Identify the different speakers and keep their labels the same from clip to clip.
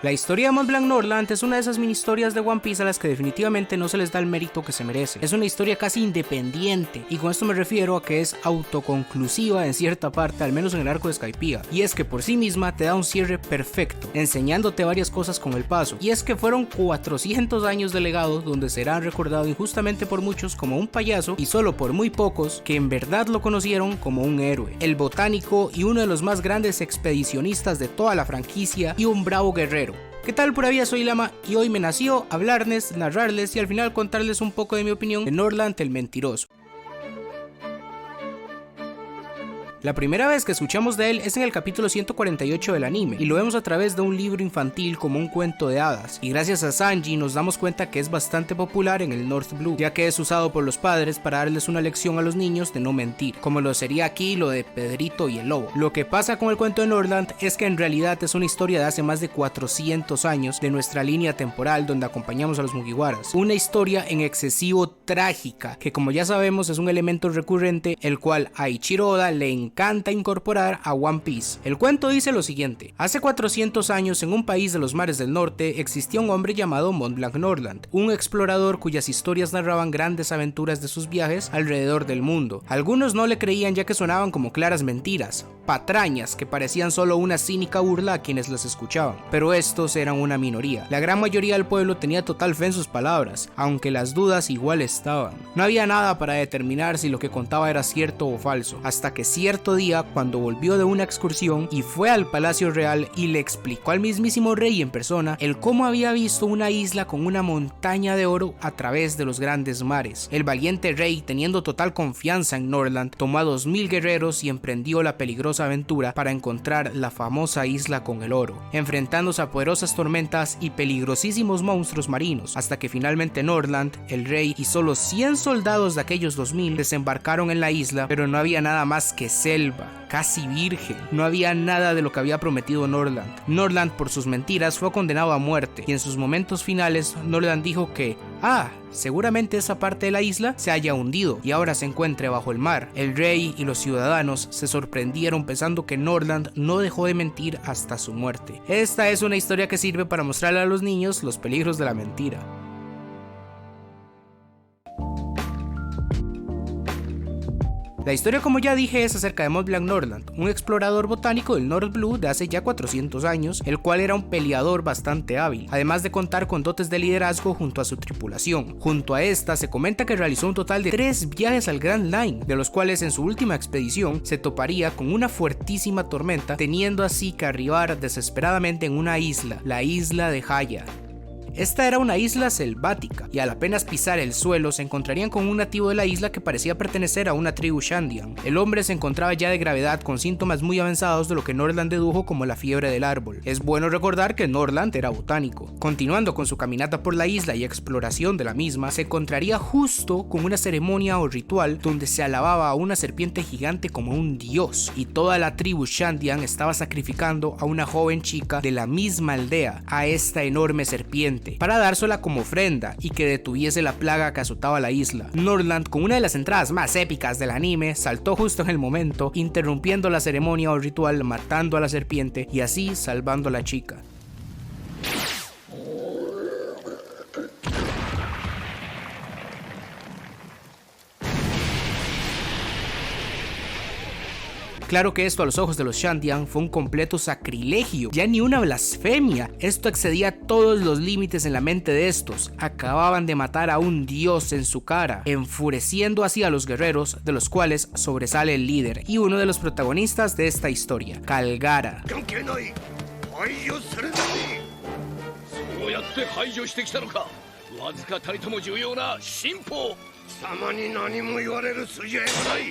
Speaker 1: La historia de Mont Blanc Nordland es una de esas mini historias de One Piece a las que definitivamente no se les da el mérito que se merece. Es una historia casi independiente, y con esto me refiero a que es autoconclusiva en cierta parte, al menos en el arco de Skypiea, y es que por sí misma te da un cierre perfecto, enseñándote varias cosas con el paso, y es que fueron 400 años de legado donde será recordado injustamente por muchos como un payaso y solo por muy pocos que en verdad lo conocieron como un héroe, el botánico y uno de los más grandes expedicionistas de toda la franquicia y un bravo guerrero. ¿Qué tal por ahí? Soy Lama y hoy me nació hablarles, narrarles y al final contarles un poco de mi opinión de Nordland el Mentiroso. La primera vez que escuchamos de él es en el capítulo 148 del anime, y lo vemos a través de un libro infantil como un cuento de hadas, y gracias a Sanji nos damos cuenta que es bastante popular en el North Blue, ya que es usado por los padres para darles una lección a los niños de no mentir, como lo sería aquí lo de Pedrito y el lobo. Lo que pasa con el cuento de Nordland es que en realidad es una historia de hace más de 400 años de nuestra línea temporal donde acompañamos a los Mugiwaras, una historia en excesivo trágica, que como ya sabemos es un elemento recurrente el cual a Eiichiro Oda le encanta incorporar a One Piece. El cuento dice lo siguiente: hace 400 años en un país de los mares del norte existía un hombre llamado Mont Blanc Nordland, un explorador cuyas historias narraban grandes aventuras de sus viajes alrededor del mundo. Algunos no le creían ya que sonaban como claras mentiras, patrañas que parecían solo una cínica burla a quienes las escuchaban, pero estos eran una minoría. La gran mayoría del pueblo tenía total fe en sus palabras, aunque las dudas igual estaban. No había nada para determinar si lo que contaba era cierto o falso, hasta que cierto día, cuando volvió de una excursión y fue al Palacio Real y le explicó al mismísimo rey en persona el cómo había visto una isla con una montaña de oro a través de los grandes mares. El valiente rey, teniendo total confianza en Nordland, tomó a 2000 guerreros y emprendió la peligrosa aventura para encontrar la famosa isla con el oro, enfrentándose a poderosas tormentas y peligrosísimos monstruos marinos, hasta que finalmente Nordland, el rey y solo 100 soldados de aquellos 2000 desembarcaron en la isla, pero no había nada más que selva, casi virgen. No había nada de lo que había prometido Nordland. Nordland, por sus mentiras, fue condenado a muerte, y en sus momentos finales Nordland dijo que seguramente esa parte de la isla se haya hundido y ahora se encuentre bajo el mar. El rey y los ciudadanos se sorprendieron pensando que Nordland no dejó de mentir hasta su muerte. Esta es una historia que sirve para mostrarle a los niños los peligros de la mentira. La historia, como ya dije, es acerca de Mont Blanc Nordland, un explorador botánico del North Blue de hace ya 400 años, el cual era un peleador bastante hábil, además de contar con dotes de liderazgo junto a su tripulación. Junto a esta, se comenta que realizó un total de 3 viajes al Grand Line, de los cuales en su última expedición se toparía con una fuertísima tormenta, teniendo así que arribar desesperadamente en una isla, la isla de Haya. Esta era una isla selvática, y al apenas pisar el suelo se encontrarían con un nativo de la isla que parecía pertenecer a una tribu Shandian. El hombre se encontraba ya de gravedad con síntomas muy avanzados de lo que Nordland dedujo como la fiebre del árbol. Es bueno recordar que Nordland era botánico. Continuando con su caminata por la isla y exploración de la misma, se encontraría justo con una ceremonia o ritual donde se alababa a una serpiente gigante como un dios, y toda la tribu Shandian estaba sacrificando a una joven chica de la misma aldea a esta enorme serpiente para dársela como ofrenda y que detuviese la plaga que azotaba la isla. Nordland, con una de las entradas más épicas del anime, saltó justo en el momento, interrumpiendo la ceremonia o ritual, matando a la serpiente y así salvando a la chica. Claro que esto a los ojos de los Shandian fue un completo sacrilegio, ya ni una blasfemia. Esto excedía todos los límites en la mente de estos. Acababan de matar a un dios en su cara, enfureciendo así a los guerreros, de los cuales sobresale el líder y uno de los protagonistas de esta historia, Kalgara.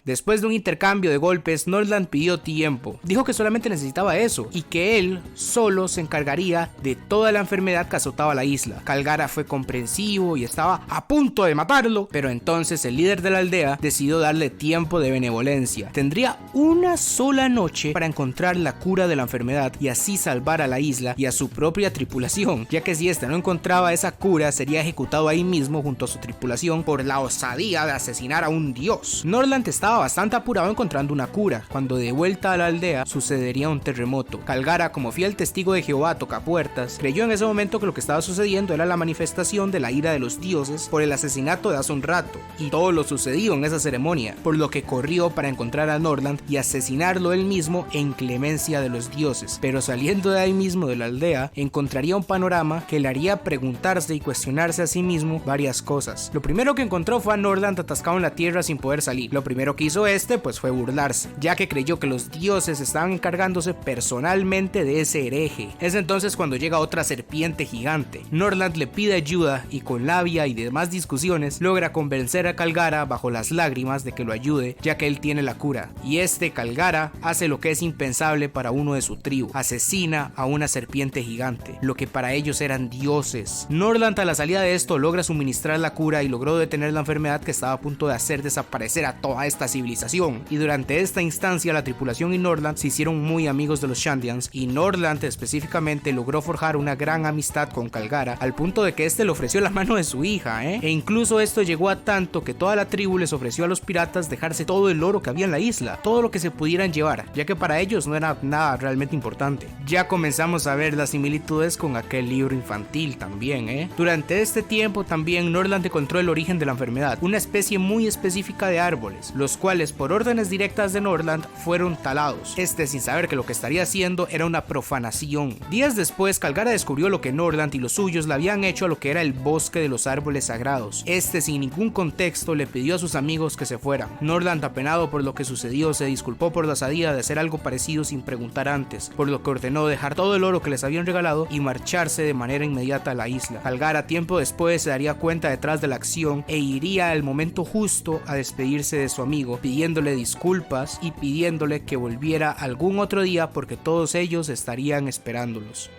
Speaker 1: Después de un intercambio de golpes, Nordland pidió tiempo. Dijo que solamente necesitaba eso y que él solo se encargaría de toda la enfermedad que azotaba la isla. Kalgara fue comprensivo y estaba a punto de matarlo, pero entonces el líder de la aldea decidió darle tiempo de benevolencia. Tendría una sola noche para encontrar la cura de la enfermedad y así salvar a la isla y a su propia tripulación, ya que si ésta no encontraba esa cura sería ejecutado ahí mismo junto a su tripulación por la osada osadía de asesinar a un dios. Norland estaba bastante apurado encontrando una cura, cuando de vuelta a la aldea sucedería un terremoto. Calgara, como fiel testigo de Jehová tocapuertas, creyó en ese momento que lo que estaba sucediendo era la manifestación de la ira de los dioses por el asesinato de hace un rato, y todo lo sucedido en esa ceremonia, por lo que corrió para encontrar a Norland y asesinarlo él mismo en clemencia de los dioses. Pero saliendo de ahí mismo de la aldea, encontraría un panorama que le haría preguntarse y cuestionarse a sí mismo varias cosas. Lo primero que encontró fue a Norland atascado en la tierra sin poder salir. Lo primero que hizo pues fue burlarse, ya que creyó que los dioses estaban encargándose personalmente de ese hereje. Es entonces cuando llega otra serpiente gigante. Norland le pide ayuda y con labia y demás discusiones logra convencer a Calgara bajo las lágrimas de que lo ayude, ya que él tiene la cura. Y Calgara hace lo que es impensable para uno de su tribu: asesina a una serpiente gigante, lo que para ellos eran dioses. Norland, a la salida de esto, logra suministrar la cura y logró detener la enfermedad que estaba a punto de hacer desaparecer a toda esta civilización. Y durante esta instancia la tripulación y Norland se hicieron muy amigos de los Shandians, y Norland específicamente logró forjar una gran amistad con Calgara, al punto de que le ofreció la mano de su hija, e incluso esto llegó a tanto que toda la tribu les ofreció a los piratas dejarse todo el oro que había en la isla, todo lo que se pudieran llevar, ya que para ellos no era nada realmente importante. Ya comenzamos a ver las similitudes con aquel libro infantil también, Durante este tiempo también Norland encontró el origen de la enfermedad, una especie muy específica de árboles, los cuales por órdenes directas de Norland fueron talados, sin saber que lo que estaría haciendo era una profanación. Días después, Calgara descubrió lo que Norland y los suyos le habían hecho a lo que era el bosque de los árboles sagrados. Sin ningún contexto le pidió a sus amigos que se fueran. Norland, apenado por lo que sucedió, se disculpó por la osadía de hacer algo parecido sin preguntar antes, por lo que ordenó dejar todo el oro que les habían regalado y marcharse de manera inmediata a la isla. Calgara tiempo después se daría cuenta detrás de la acción e iría al momento justo a despedirse de su amigo, pidiéndole disculpas y pidiéndole que volviera algún otro día porque todos ellos estarían esperándolos.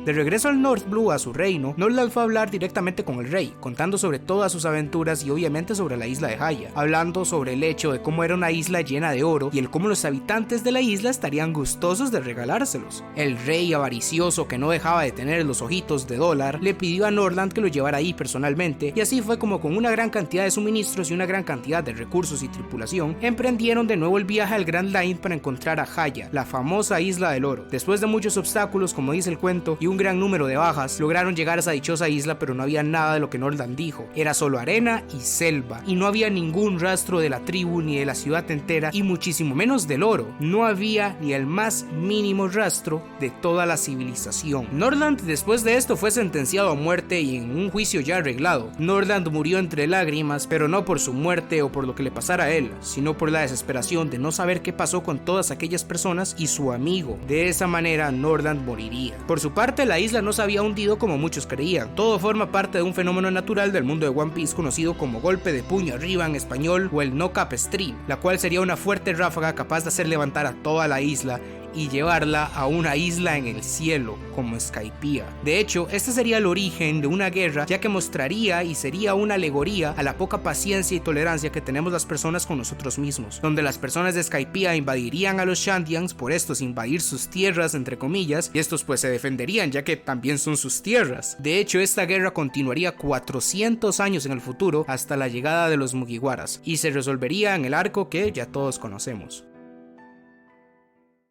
Speaker 1: De regreso al North Blue, a su reino, Norland fue a hablar directamente con el rey, contando sobre todas sus aventuras y obviamente sobre la isla de Haya, hablando sobre el hecho de cómo era una isla llena de oro y el cómo los habitantes de la isla estarían gustosos de regalárselos. El rey avaricioso, que no dejaba de tener los ojitos de dólar, le pidió a Norland que lo llevara ahí personalmente, y así fue como con una gran cantidad de suministros y una gran cantidad de recursos y tripulación emprendieron de nuevo el viaje al Grand Line para encontrar a Haya, la famosa isla del oro. Después de muchos obstáculos, como dice el cuento, y un gran número de bajas, lograron llegar a esa dichosa isla, pero no había nada de lo que Norland dijo. Era solo arena y selva, y no había ningún rastro de la tribu ni de la ciudad entera, y muchísimo menos del oro. No había ni el más mínimo rastro de toda la civilización. Norland después de esto fue sentenciado a muerte y en un juicio ya arreglado. Norland murió entre lágrimas, pero no por su muerte o por lo que le pasara a él, sino por la desesperación de no saber qué pasó con todas aquellas personas y su amigo. De esa manera Norland moriría. Por su parte, la isla no se había hundido como muchos creían. Todo forma parte de un fenómeno natural del mundo de One Piece conocido como golpe de puño arriba en español, o el Knock-Up Stream, la cual sería una fuerte ráfaga capaz de hacer levantar a toda la isla y llevarla a una isla en el cielo como Skypiea. De hecho, este sería el origen de una guerra, ya que mostraría y sería una alegoría a la poca paciencia y tolerancia que tenemos las personas con nosotros mismos, donde las personas de Skypiea invadirían a los Shandians, por estos invadir sus tierras entre comillas, y estos pues se defenderían ya que también son sus tierras. De hecho, esta guerra continuaría 400 años en el futuro hasta la llegada de los Mugiwaras, y se resolvería en el arco que ya todos conocemos.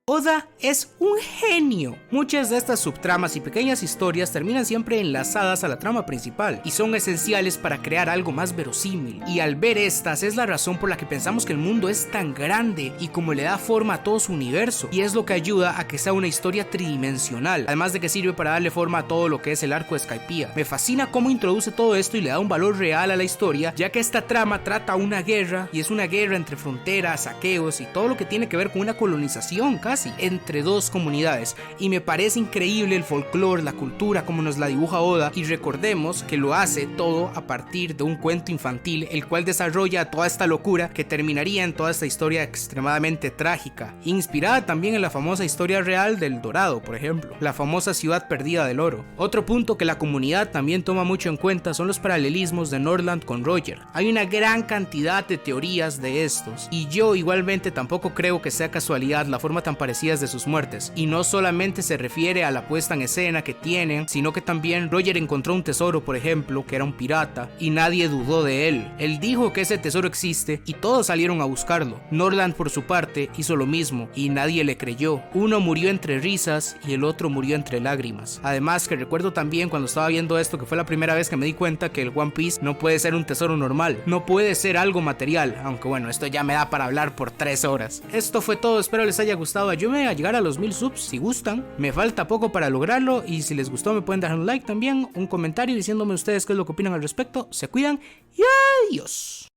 Speaker 1: Oda es un genio. Muchas de estas subtramas y pequeñas historias terminan siempre enlazadas a la trama principal y son esenciales para crear algo más verosímil, y al ver estas es la razón por la que pensamos que el mundo es tan grande y como le da forma a todo su universo, y es lo que ayuda a que sea una historia tridimensional, además de que sirve para darle forma a todo lo que es el arco de Skypiea. Me fascina cómo introduce todo esto y le da un valor real a la historia, ya que esta trama trata una guerra, y es una guerra entre fronteras, saqueos y todo lo que tiene que ver con una colonización, casi, entre dos comunidades, y me parece increíble el folclore, la cultura, como nos la dibuja Oda, y recordemos que lo hace todo a partir de un cuento infantil, el cual desarrolla toda esta locura que terminaría en toda esta historia extremadamente trágica, inspirada también en la famosa historia real del Dorado, por ejemplo, la famosa ciudad perdida del oro. Otro punto que la comunidad también toma mucho en cuenta son los paralelismos de Northland con Roger. Hay una gran cantidad de teorías de estos, y yo igualmente tampoco creo que sea casualidad la forma tan parecida de sus muertes, y no solamente se refiere a la puesta en escena que tienen, sino que también Roger encontró un tesoro, por ejemplo, que era un pirata, y nadie dudó de él. Él dijo que ese tesoro existe y todos salieron a buscarlo. Northland por su parte hizo lo mismo y nadie le creyó. Uno murió entre risas y el otro murió entre lágrimas. Además que recuerdo también cuando estaba viendo esto que fue la primera vez que me di cuenta que el One Piece no puede ser un tesoro normal, no puede ser algo material, aunque bueno, esto ya me da para hablar por 3 horas. Esto fue todo, espero les haya gustado. Ayúdenme a llegar a los 1000 subs si gustan, me falta poco para lograrlo, y si les gustó me pueden dejar un like también, un comentario diciéndome ustedes qué es lo que opinan al respecto. Se cuidan y adiós.